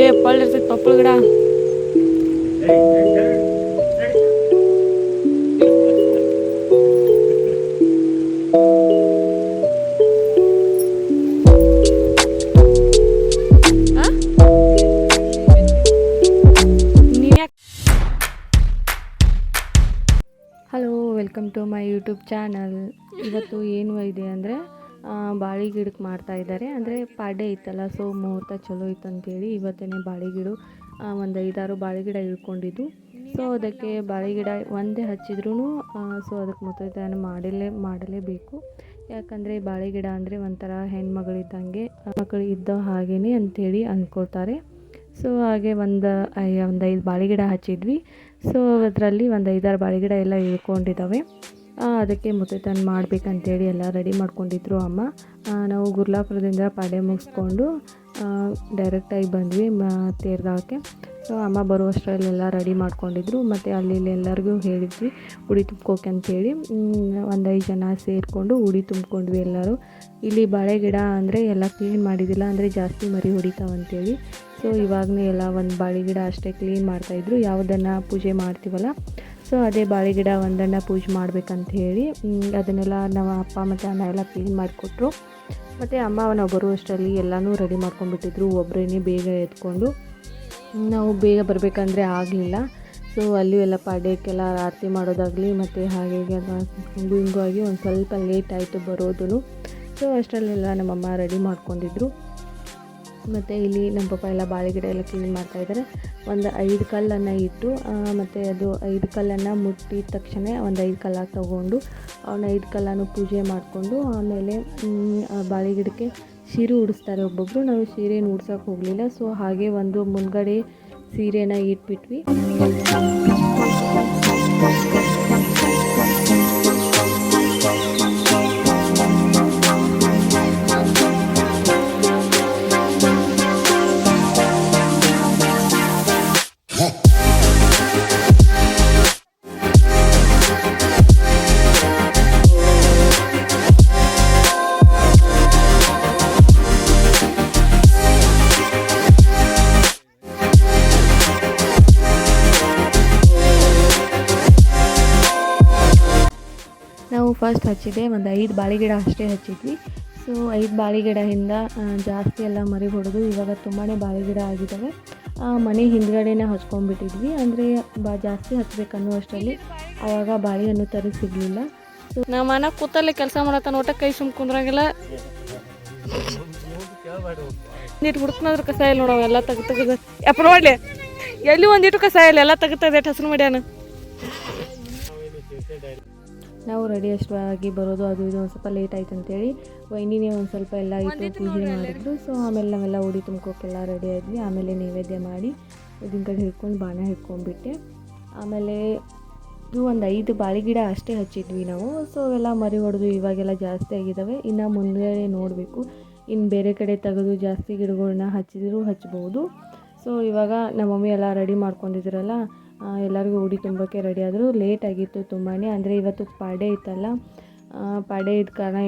ಏ ಪಳ್ಳ ಇರ್ತೈತಿ ಪಪ್ಪಳ ಗಿಡ. Hello, welcome to my YouTube channel. ಇವತ್ತು ಏನು ಇದೆ ಅಂದರೆ ಬಾಳೆ ಗಿಡಕ್ಕೆ ಮಾಡ್ತಾ ಇದ್ದಾರೆ. ಅಂದರೆ ಪಾಡ್ಯ ಇತ್ತಲ್ಲ, ಸೊ ಮುಹೂರ್ತ ಚಲೋ ಇತ್ತು ಅಂತೇಳಿ ಇವತ್ತೇ ಬಾಳೆ ಗಿಡ ಒಂದು 5-6 ಬಾಳೆ ಗಿಡ ಇಳ್ಕೊಂಡಿದ್ದು. ಸೊ ಅದಕ್ಕೆ ಬಾಳೆ ಗಿಡ ಒಂದೇ ಹಚ್ಚಿದ್ರೂ ಸೊ ಅದಕ್ಕೆ ಮುತ್ತೈದೆಯನ್ನು ಮಾಡಲೇಬೇಕು. ಯಾಕಂದರೆ ಬಾಳೆ ಗಿಡ ಅಂದರೆ ಒಂಥರ ಹೆಣ್ಮಗಳಿದ್ದಂಗೆ, ಮಕ್ಕಳು ಇದ್ದ ಹಾಗೇ ಅಂಥೇಳಿ ಅಂದ್ಕೊಳ್ತಾರೆ. ಸೊ ಹಾಗೆ ಒಂದು 5 ಬಾಳೆ ಗಿಡ ಹಚ್ಚಿದ್ವಿ. ಸೊ ಅದರಲ್ಲಿ ಒಂದು 5-6 ಬಾಳೆ ಗಿಡ ಎಲ್ಲ ಇಳ್ಕೊಂಡಿದ್ದಾವೆ. ಅದಕ್ಕೆ ಮುತ್ತೈದೆಯನ್ನು ಮಾಡಬೇಕಂತೇಳಿ ಎಲ್ಲ ರೆಡಿ ಮಾಡ್ಕೊಂಡಿದ್ರು ಅಮ್ಮ. ನಾವು ಗುರ್ಲಾಪುರದಿಂದ ಪಾಡ್ಯ ಮುಗಿಸ್ಕೊಂಡು ಡೈರೆಕ್ಟಾಗಿ ಬಂದ್ವಿ ತೇರ್ಗಾಳಕ್ಕೆ. ಸೊ ಅಮ್ಮ ಬರುವಷ್ಟರಲ್ಲೆಲ್ಲ ರೆಡಿ ಮಾಡ್ಕೊಂಡಿದ್ರು. ಮತ್ತು ಅಲ್ಲಿ ಎಲ್ಲರಿಗೂ ಹೇಳಿದ್ವಿ ಉಡಿ ತುಂಬ್ಕೋಕೆ ಅಂಥೇಳಿ. ಒಂದು 5 ಜನ ಸೇರಿಕೊಂಡು ಉಡಿ ತುಂಬ್ಕೊಂಡ್ವಿ ಎಲ್ಲರೂ. ಇಲ್ಲಿ ಬಾಳೆ ಗಿಡ ಅಂದರೆ ಎಲ್ಲ ಕ್ಲೀನ್ ಮಾಡಿದ್ದಿಲ್ಲ, ಅಂದರೆ ಜಾಸ್ತಿ ಮರಿ ಹೊಡಿತಾವಂತೇಳಿ. ಸೊ ಇವಾಗಲೇ ಎಲ್ಲ ಒಂದು ಬಾಳೆ ಗಿಡ ಅಷ್ಟೇ ಕ್ಲೀನ್ ಮಾಡ್ತಾಯಿದ್ರು. ಯಾವುದನ್ನು ಪೂಜೆ ಮಾಡ್ತೀವಲ್ಲ, ಸೊ ಅದೇ ಬಾಳೆ ಗಿಡ ಒಂದನ್ನು ಪೂಜೆ ಮಾಡ್ಬೇಕಂತ ಹೇಳಿ ಅದನ್ನೆಲ್ಲ ನಾವು ಅಪ್ಪ ಮತ್ತು ಅಮ್ಮ ಎಲ್ಲ ಕ್ಲೀನ್ ಮಾಡಿಕೊಟ್ರು. ಮತ್ತು ಅಮ್ಮ ನಾವು ಬರುವಷ್ಟರಲ್ಲಿ ಎಲ್ಲನೂ ರೆಡಿ ಮಾಡ್ಕೊಂಡ್ಬಿಟ್ಟಿದ್ರು. ಒಬ್ಬರೇ ಬೇಗ ಎತ್ಕೊಂಡು ನಾವು ಬೇಗ ಬರಬೇಕಂದ್ರೆ ಆಗಲಿಲ್ಲ. ಸೊ ಅಲ್ಲಿ ಎಲ್ಲ ಪಾಡ್ಯಕ್ಕೆಲ್ಲ ಆರತಿ ಮಾಡೋದಾಗಲಿ ಮತ್ತು ಹಾಗೆ ಹಂಗು ಹಿಂಗೂ ಆಗಿ ಒಂದು ಸ್ವಲ್ಪ ಲೇಟ್ ಆಯಿತು ಬರೋದು. ಸೊ ಅಷ್ಟರಲ್ಲೆಲ್ಲ ನಮ್ಮಮ್ಮ ರೆಡಿ ಮಾಡ್ಕೊಂಡಿದ್ರು. ಮತ್ತು ಇಲ್ಲಿ ನಮ್ಮ ಪಪ್ಪ ಎಲ್ಲ ಬಾಳೆ ಗಿಡ ಎಲ್ಲ ಕ್ಲೀನ್ ಮಾಡ್ತಾಯಿದ್ದಾರೆ. ಒಂದು 5 ಕಲ್ಲನ್ನು ಇಟ್ಟು ಮತ್ತು ಅದು 5 ಕಲ್ಲನ್ನು ಮುಟ್ಟಿದ ತಕ್ಷಣ ಒಂದು 5 ಕಲ್ಲಾಗಿ ತೊಗೊಂಡು ಅವನ್ನ 5 ಕಲ್ಲನ್ನು ಪೂಜೆ ಮಾಡಿಕೊಂಡು ಆಮೇಲೆ ಬಾಳೆ ಗಿಡಕ್ಕೆ ಸೀರೆ ಉಡಿಸ್ತಾರೆ ಒಬ್ಬೊಬ್ಬರು. ನಾವು ಸೀರೆನ ಉಡ್ಸೋಕೆ ಹೋಗಲಿಲ್ಲ. ಸೊ ಹಾಗೆ ಒಂದು ಮುಂದ್ಗಡೆ ಸೀರೆನ ಇಟ್ಬಿಟ್ವಿ. ನಾವು ಫಸ್ಟ್ ಹಚ್ಚಿದೆ ಒಂದು 5 ಬಾಳೆ ಗಿಡ ಅಷ್ಟೇ ಹಚ್ಚಿದ್ವಿ. ಸೊ 5 ಬಾಳೆ ಗಿಡದಿಂದ ಜಾಸ್ತಿ ಎಲ್ಲ ಮರಿ ಹೊಡೆದು ಇವಾಗ ತುಂಬಾ ಬಾಳೆ ಗಿಡ ಆಗಿದ್ದಾವೆ. ಮನೆ ಹಿಂದ್ಗಡೆನೇ ಹಚ್ಕೊಂಡ್ಬಿಟ್ಟಿದ್ವಿ. ಅಂದರೆ ಜಾಸ್ತಿ ಹಚ್ಬೇಕನ್ನೋ ಅಷ್ಟರಲ್ಲಿ ಆವಾಗ ಬಾಳೆಹಣ್ಣು ತರ ಸಿಗಲಿಲ್ಲ. ಸೊ ನಮ್ಮ ಮನೆ ಕೂತಲ್ಲೇ ಕೆಲಸ ಮಾಡತ್ತ ನೋಟ ಕೈ ಸುಮ್ಕೊಂಡ್ರಂಗಿಲ್ಲ. ನೀಟ್ ಹುಡ್ಕನಾದ್ರೂ ಕಸ ಇಲ್ಲ ನೋಡವ, ಎಲ್ಲ ತೆಗ್ದು ಯಪ್ಪ ನೋಡ್ಲಿ ಎಲ್ಲಿ ಒಂದಿಟ್ಟು ಕಸ ಇಲ್ಲ, ಎಲ್ಲ ತೆಗ್ದು ಹಸರು ಮಾಡ್ಯಾನ. ನಾವು ರೆಡಿ ಅಷ್ಟವಾಗಿ ಬರೋದು ಅದು ಇದು ಒಂದು ಸ್ವಲ್ಪ ಲೇಟ್ ಆಯ್ತು ಅಂತೇಳಿ ವೈನಿನೇ ಒಂದು ಸ್ವಲ್ಪ ಎಲ್ಲ ಇಟ್ಟು ಪೂಜೆ ಮಾಡಿದ್ರು. ಸೊ ಆಮೇಲೆ ನಾವೆಲ್ಲ ಉಡಿ ತುಂಬ್ಕೋಕೆಲ್ಲ ರೆಡಿ ಆದ್ವಿ. ಆಮೇಲೆ ನೈವೇದ್ಯ ಮಾಡಿ ಉದ್ದಿನ ಕಡೆ ಹಿಡ್ಕೊಂಡು ಬಾಣ ಹಿಡ್ಕೊಂಡ್ಬಿಟ್ಟೆ. ಆಮೇಲೆ ಇದು ಒಂದು 5 ಬಾಳೆ ಗಿಡ ಅಷ್ಟೇ ಹಚ್ಚಿದ್ವಿ ನಾವು. ಸೊ ಎಲ್ಲ ಮರಿ ಹೊಡೆದು ಇವಾಗೆಲ್ಲ ಜಾಸ್ತಿ ಆಗಿದ್ದಾವೆ. ಇನ್ನು ಮುಂದೆ ನೋಡಬೇಕು, ಇನ್ನು ಬೇರೆ ಕಡೆ ತೆಗೆದು ಜಾಸ್ತಿ ಗಿಡಗಳನ್ನ ಹಚ್ಚಿದ್ರು ಹಚ್ಬೋದು. ಸೊ ಇವಾಗ ನಮ್ಮ ಮಮ್ಮಿ ಎಲ್ಲ ರೆಡಿ ಮಾಡ್ಕೊಂಡಿದ್ರಲ್ಲ, ಎಲ್ಲರಿಗೂ ಉಡಿ ತುಂಬೋಕ್ಕೆ ರೆಡಿ ಆದರು. ಲೇಟ್ ಆಗಿತ್ತು ತುಂಬಾ. ಅಂದರೆ ಇವತ್ತು ಪಾಡ್ಯ ಇತ್ತಲ್ಲ, ಪಾಡ್ಯ ಇದ್ದ ಕಾರಣ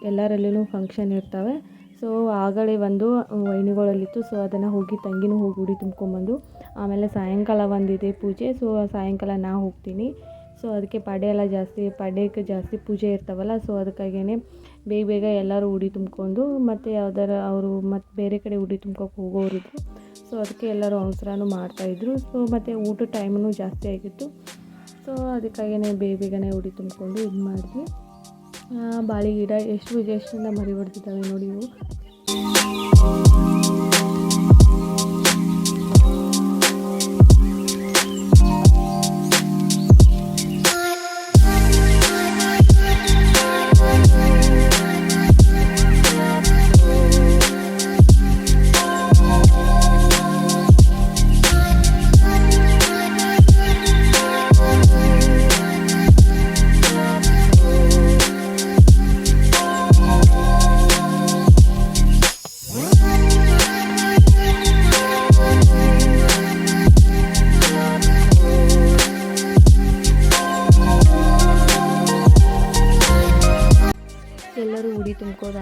ಎಲ್ಲರಲ್ಲೂ ಫಂಕ್ಷನ್ ಇರ್ತವೆ. ಸೊ ಆಗಲೇ ಒಂದು ವೈನಿಗಳಲ್ಲಿತ್ತು. ಸೊ ಅದನ್ನು ಹೋಗಿ ತಂಗಿನೂ ಹೋಗಿ ಉಡಿ ತುಂಬ್ಕೊಂಬಂದು ಆಮೇಲೆ ಸಾಯಂಕಾಲ ಒಂದಿದೆ ಪೂಜೆ. ಸೊ ಸಾಯಂಕಾಲ ನಾ ಹೋಗ್ತೀನಿ. ಸೊ ಅದಕ್ಕೆ ಪಾಡ್ಯಕ್ಕೆ ಜಾಸ್ತಿ ಪೂಜೆ ಇರ್ತಾವಲ್ಲ. ಸೊ ಅದಕ್ಕಾಗಿಯೇ ಬೇಗ ಎಲ್ಲರೂ ಉಡಿ ತುಂಬ್ಕೊಂಡು ಮತ್ತು ಅವರು ಮತ್ತು ಬೇರೆ ಕಡೆ ಉಡಿ ತುಂಬ್ಕೋಕೆ ಹೋಗೋರಿದ್ರು. ಸೊ ಅದಕ್ಕೆ ಎಲ್ಲರೂ ಅವಸರನೂ ಮಾಡ್ತಾಯಿದ್ರು. ಸೊ ಮತ್ತು ಊಟದ ಟೈಮೂ ಜಾಸ್ತಿ ಆಗಿತ್ತು. ಸೊ ಅದಕ್ಕಾಗಿಯೇ ಬೇಗನೆ ಉಡಿ ತುಂಬಿಕೊಂಡು ಇದು ಮಾಡಿದ್ವಿ. ಬಾಳೆ ಗಿಡ ಎಷ್ಟರಿಂದ ಮರಿ ಹೊಡೆದಿದ್ದಾವೆ ನೋಡಿ ಇವು.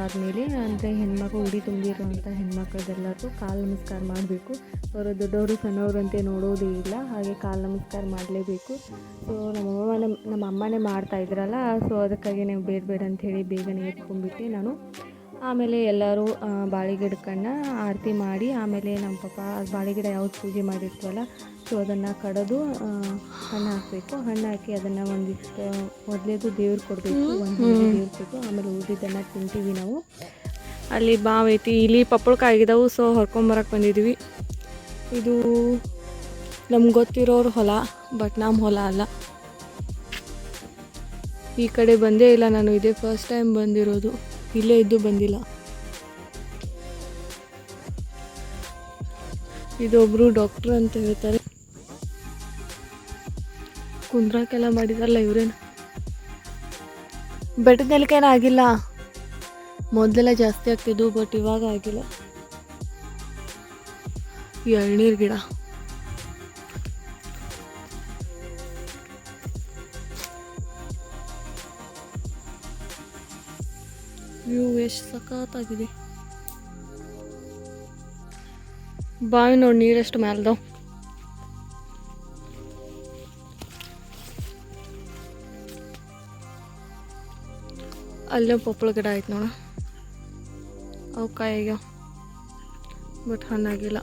ಆದಮೇಲೆ ಅಂದರೆ ಹೆಣ್ಮಕ್ಳು ಉಡಿ ತುಂಬಿರುವಂಥ ಹೆಣ್ಮಕ್ಳದೆಲ್ಲರೂ ಕಾಲು ನಮಸ್ಕಾರ ಮಾಡಬೇಕು. ಅವರು ದೊಡ್ಡವರು ಸಣ್ಣವರು ಅಂತ ನೋಡೋದೇ ಇಲ್ಲ, ಹಾಗೆ ಕಾಲು ನಮಸ್ಕಾರ ಮಾಡಲೇಬೇಕು. ಸೊ ನಮ್ಮ ಅಮ್ಮನೇ ಮಾಡ್ತಾಯಿದ್ರಲ್ಲ, ಸೊ ಅದಕ್ಕಾಗಿ ನಾವು ಬೇಡ ಅಂಥೇಳಿ ಬೇಗನೆ ಎತ್ಕೊಂಡ್ಬಿಟ್ಟೆ ನಾನು. ಆಮೇಲೆ ಎಲ್ಲರೂ ಬಾಳೆಗಿಡಕ್ಕನ್ನು ಆರತಿ ಮಾಡಿ, ಆಮೇಲೆ ನಮ್ಮ ಪಪ್ಪ ಬಾಳೆಗಿಡ ಯಾವ್ದು ಪೂಜೆ ಮಾಡಿರ್ತೀವಲ್ಲ, ಸೊ ಅದನ್ನು ಕಡಿದು ಹಣ್ಣು ಹಾಕಬೇಕು. ಹಣ್ಣು ಹಾಕಿ ಅದನ್ನು ಒಂದಿಷ್ಟು ಮೊದಲೇದು ದೇವ್ರಿಗೆ ಕೊಡಬೇಕು, ಒಂದು ದೇವ್ರಿಗೆ ಕೊಟ್ಟು ಆಮೇಲೆ ಉಳಿದಿದ್ದನ್ನು ತಿಂತೀವಿ ನಾವು. ಅಲ್ಲಿ ಬಾವು ಐತಿ, ಇಲ್ಲಿ ಪಪ್ಪಳಕಾಯಿ ಆಗಿದಾವು, ಸೊ ಹೊರ್ಕೊಂಬರಕ್ಕೆ ಬಂದಿದ್ವಿ. ಇದು ನಮ್ಗೆ ಗೊತ್ತಿರೋರು ಹೊಲ, ಬಟ್ ನಮ್ಮ ಹೊಲ ಅಲ್ಲ. ಈ ಕಡೆ ಬಂದೇ ಇಲ್ಲ ನಾನು, ಇದೇ ಫಸ್ಟ್ ಟೈಮ್ ಬಂದಿರೋದು, ಇಲ್ಲೇ ಇದ್ದು ಬಂದಿಲ್ಲ. ಇದೊಬ್ಬರು ಡಾಕ್ಟ್ರು ಅಂತ ಹೇಳ್ತಾರೆ. ಕುಂದ್ರಾಕೆಲ್ಲ ಮಾಡಿದಾರಲ್ಲ ಇವ್ರೇನು. ಬೆಟ್ಟದ ನೆಲಕ್ಕೇನು ಆಗಿಲ್ಲ, ಮೊದಲೆಲ್ಲ ಜಾಸ್ತಿ ಆಗ್ತಿದ್ವು, ಬಟ್ ಇವಾಗ ಆಗಿಲ್ಲ. ಎಳ್ನೀರು ಗಿಡ, ವ್ಯೂ ಎಷ್ಟು ಸಖತ್ತಾಗಿದೆ. ಬಾವಿ ನೋಡಿ ನೀರೆಷ್ಟು ಮ್ಯಾಲ್ದಾವ್. ಅಲ್ಲೇ ಪಪ್ಪಳ ಗಿಡ ಆಯ್ತು ನೋಡ, ಅವು ಕಾಯಿ ಆಗ್ಯಾವ, ಬಟ್ ಹಣ್ಣಾಗಿಲ್ಲ.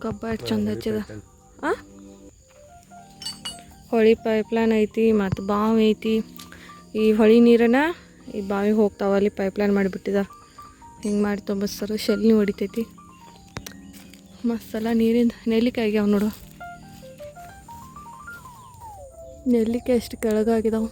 ಕಬ್ಬ ಎಷ್ಟು ಚಂದ ಹಚ್ಚಿದ. ಹೊಳಿ ಪೈಪ್ಲೈನ್ ಐತಿ, ಮತ್ತು ಬಾವಿ ಐತಿ. ಈ ಹೊಳಿ ನೀರನ್ನು ಈ ಬಾವಿಗೆ ಹೋಗ್ತಾವ, ಅಲ್ಲಿ ಪೈಪ್ಲೈನ್ ಮಾಡಿಬಿಟ್ಟಿದ. ಹಿಂಗೆ ಮಾಡಿ ತೊಂಬತ್ಸರು ಶೆಲ್ನಿ ಹೊಡಿತೈತಿ. ಮಸ್ತೆಲ್ಲ ನೀರಿಂದ ನೆಲ್ಲಿಕಾಯಿ ಆಗ್ಯಾವ ನೋಡು. ನೆಲ್ಲಿಕಾಯಿ ಎಷ್ಟು ಕೆಳಗಾಗಿದಾವೆ.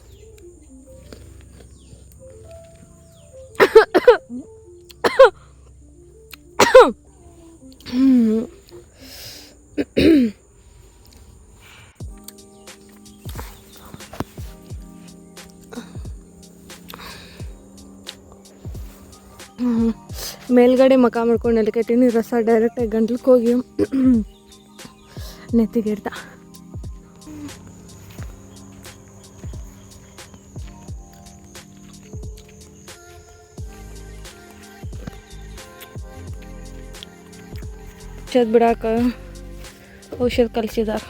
ಮೇಲ್ಗಡೆ ಮಕ ಮಾಡ್ಕೊಂಡು ನೆಲಕೈತೀನಿ, ರಸ ಡೈರೆಕ್ಟಾಗಿ ಗಂಟ್ಲಕ್ಕೆ ಹೋಗಿ ನೆತ್ತಿಗಿಡ್ತ. ಔಷಧ ಬಿಡಾಕ ಔಷಧ ಕಲಿಸಿದಾರ.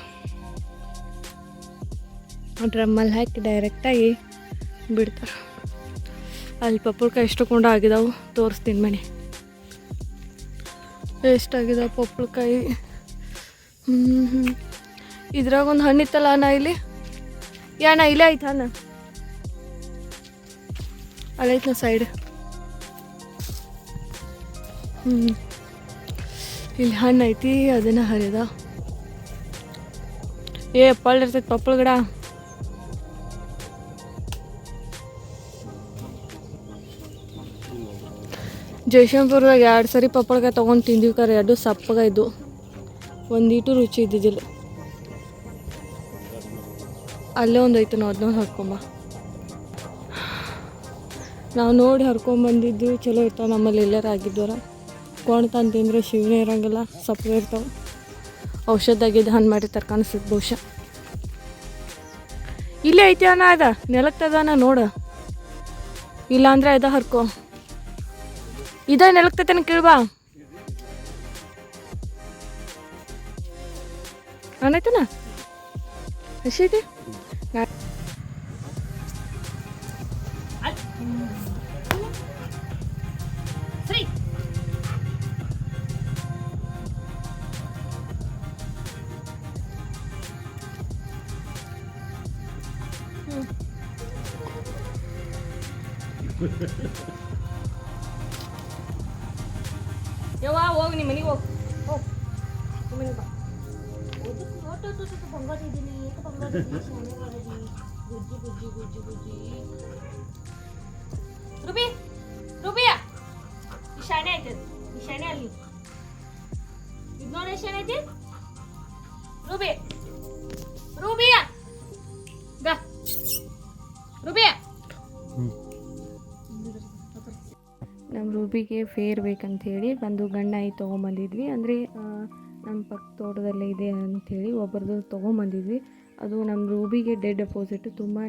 ಡ್ರಮ್ಮಲ್ಲಿ ಹಾಕಿ ಡೈರೆಕ್ಟಾಗಿ ಬಿಡ್ತಾರೆ. ಅಲ್ಲಿ ಪಪ್ಪಳಕಾಯಿ ಎಷ್ಟು ಕೊಂಡ ಆಗಿದಾವು ತೋರಿಸ್ತೀನಿ ಮನೆ. ಎಷ್ಟಾಗಿದಾವೆ ಪಪ್ಪಳಕಾಯಿ. ಇದ್ರಾಗ ಒಂದು ಹಣ್ಣಿತ್ತಲ್ಲ ಅಣ್ಣ, ಇಲ್ಲಿ ಯಾಣ ಇಲ್ಲೇ ಆಯ್ತು ಅಣ್ಣ, ಅಲ್ಲೈತೆ ನಾ ಸೈಡ್. ಇಲ್ಲಿ ಹಣ್ಣು ಐತಿ, ಅದನ್ನು ಹರಿದ. ಪಳ್ಳ ಇರ್ತೈತೆ ಪಪ್ಪಳ ಗಿಡ. ಜಯಶಂಪುರದಾಗ 2 ಸರಿ ಪಪ್ಪಳಕಾಯಿ ತೊಗೊಂಡು ತಿಂದಿವಿ, ಕರೆ 2 ಸಪ್ಪಗ ಇದ್ದು, ಒಂದೀಟು ರುಚಿ ಇದ್ದಿದ್ದಿಲ್ಲ. ಅಲ್ಲೇ ಒಂದು ಐತೆ, ನಾವು ಅದನ್ನ ಹರ್ಕೊಂಬ. ನಾವು ನೋಡಿ ಹರ್ಕೊಂಬಂದಿದ್ದು ಚಲೋ ಇರ್ತಾವೆ. ನಮ್ಮಲ್ಲಿ ಎಲ್ಲರೂ ಆಗಿದ್ದವರ ಕೊಂಡು ತಂದು ತಿಂದರೆ ಶಿವನೇ ಇರೋಂಗಿಲ್ಲ, ಸಪ್ಪಗೆ ಇರ್ತಾವೆ. ಔಷಧಾಗಿದ್ದು ಹಣ್ಣು ಮಾಡಿರ್ತಾರೆ ಕಾಣಿಸ್ತದೆ ಬಹುಶಃ. ಇಲ್ಲೇ ಐತಿ ಅಣ್ಣ, ಅದ ನೆಲಕ್ತದಾನ ನೋಡು, ಇಲ್ಲಾಂದರೆ ಅದ ಹರ್ಕೊ. ಇದ ನೆಲಕ್ತನ ಕೇಳ್ಬಾ ಅನ್ನೈತನ ಹಸಿ ಐತಿ. ಯವ್ವ ಹೋಗಿ ನಿಮ್ಮ ಮನೆಗೆ ಹೋಗಿ ಹೋಗಿ ನಿಮ್ಮ ಮನೆಗೆ ಬಾ. ಬಂಗಾರಿದ್ದೀನಿ ಗುಜ್ಜಿ ಗುಜ್ಜಿ ಗುಜ್ಜಿ ಗುಜ್ಜಿ ರೂಬಿ ರೂಬಿಯ ಈ ಶಾಣೆ ಐತೆ, ಈ ಶಾಣೆ ಅಲ್ಲಿ ಇದು ನೋಡಿ ಶಾಣೆ ಐತಿ. ರೂಬಿ ರೂಬಿಯ ಗಾ ರೂಬಿಯ. ನಮ್ಮ ರೂಬಿಗೆ ಫೇರ್ ಬೇಕಂಥೇಳಿ ಒಂದು ಗಣ್ಣಾಯಿ ತೊಗೊಂಬಂದಿದ್ವಿ. ಅಂದರೆ ನಮ್ಮ ಪಕ್ಕ ತೋಟದಲ್ಲೇ ಇದೆ ಅಂಥೇಳಿ ಒಬ್ಬರದು ತೊಗೊಂಬಂದಿದ್ವಿ. ಅದು ನಮ್ಮ ರೂಬಿಗೆ ಡೆಡ್ ಅಪೋಸಿಟ್ ತುಂಬಾ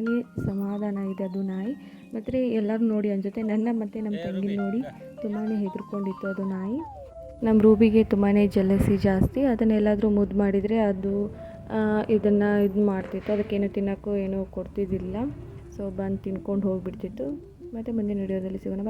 ಸಮಾಧಾನ ಇದೆ ಅದು ನಾಯಿ. ಮತ್ತು ಎಲ್ಲರೂ ನೋಡಿ ಅನ್ಸುತ್ತೆ, ನನ್ನ ಮತ್ತು ನಮ್ಮ ತಂಗಿ ನೋಡಿ ತುಂಬಾ ಹೆದರ್ಕೊಂಡಿತ್ತು ಅದು ನಾಯಿ. ನಮ್ಮ ರೂಬಿಗೆ ತುಂಬಾ ಜಲಸಿ ಜಾಸ್ತಿ. ಅದನ್ನೆಲ್ಲಾದರೂ ಮುದ್ದು ಮಾಡಿದರೆ ಅದು ಇದನ್ನು ಇದು ಮಾಡ್ತಿತ್ತು, ಅದಕ್ಕೇನು ತಿನ್ನೋಕ್ಕೂ ಏನೂ ಕೊಡ್ತಿದ್ದಿಲ್ಲ. ಸೊ ಬಂದು ತಿನ್ಕೊಂಡು ಹೋಗಿಬಿಡ್ತಿತ್ತು. ಮತ್ತು ಮುಂದಿನ ವಿಡಿಯೋದಲ್ಲಿ ಸಿಗೋಣ.